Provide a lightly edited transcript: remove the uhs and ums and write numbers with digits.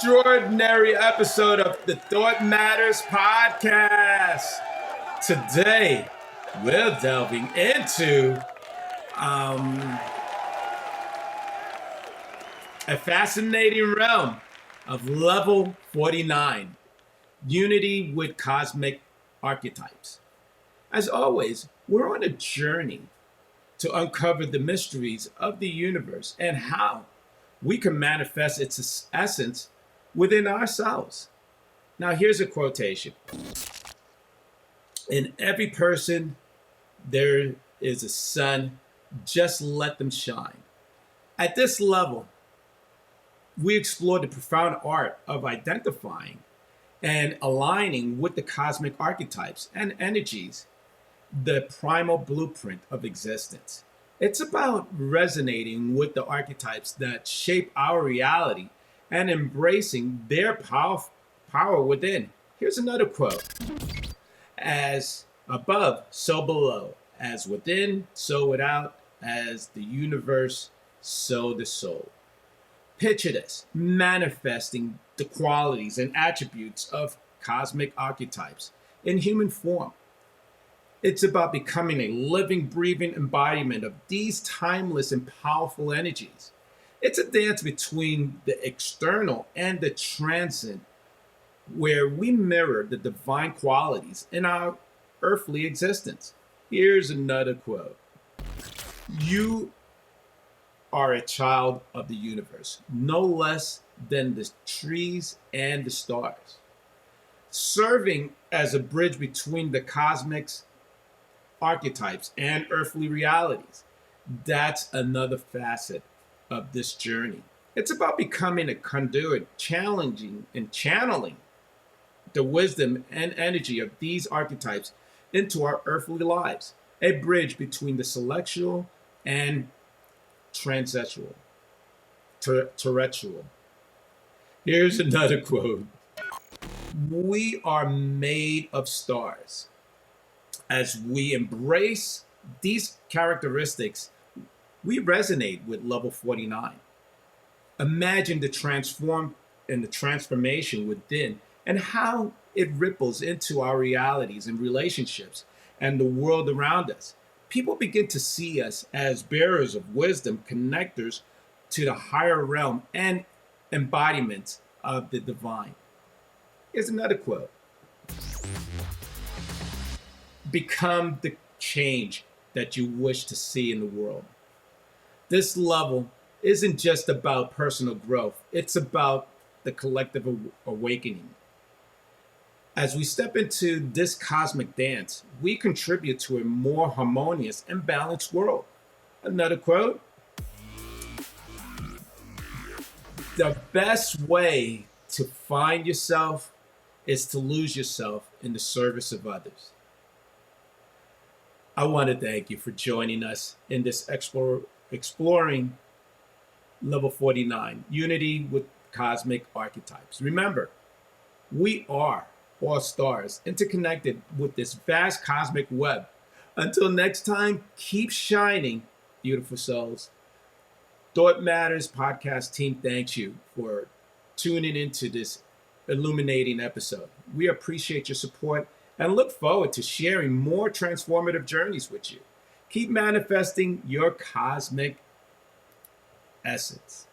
extraordinary episode of the Thought Matters podcast. Today, we're delving into a fascinating realm of level 49, unity with cosmic archetypes. As always, we're on a journey to uncover the mysteries of the universe and how we can manifest its essence within ourselves. Now, here's a quotation. In every person, there is a sun. Just let them shine. At this level, we explore the profound art of identifying and aligning with the cosmic archetypes and energies, the primal blueprint of existence. It's about resonating with the archetypes that shape our reality and embracing their power within. Here's another quote. As above, so below. As within, so without. As the universe, so the soul. Picture this, manifesting the qualities and attributes of cosmic archetypes in human form. It's about becoming a living, breathing embodiment of these timeless and powerful energies. It's a dance between the external and the transcendent, where we mirror the divine qualities in our earthly existence. Here's another quote. You are a child of the universe, no less than the trees and the stars, serving as a bridge between the cosmics archetypes and earthly realities. That's another facet of this journey. It's about becoming a conduit, challenging and channeling the wisdom and energy of these archetypes into our earthly lives, a bridge between the celestial and transsexual, terrestrial. Here's another quote. We are made of stars. As we embrace these characteristics, we resonate with level 49. Imagine the transformation within and how it ripples into our realities and relationships and the world around us. People begin to see us as bearers of wisdom, connectors to the higher realm and embodiments of the divine. Here's another quote. Become the change that you wish to see in the world. This level isn't just about personal growth, it's about the collective awakening. As we step into this cosmic dance, we contribute to a more harmonious and balanced world. Another quote. The best way to find yourself is to lose yourself in the service of others. I want to thank you for joining us in this exploring level 49, unity with cosmic archetypes. Remember, we are all stars interconnected with this vast cosmic web. Until next time, keep shining, beautiful souls. Thought Matters podcast team thanks you for tuning into this illuminating episode. We appreciate your support and look forward to sharing more transformative journeys with you. Keep manifesting your cosmic essence.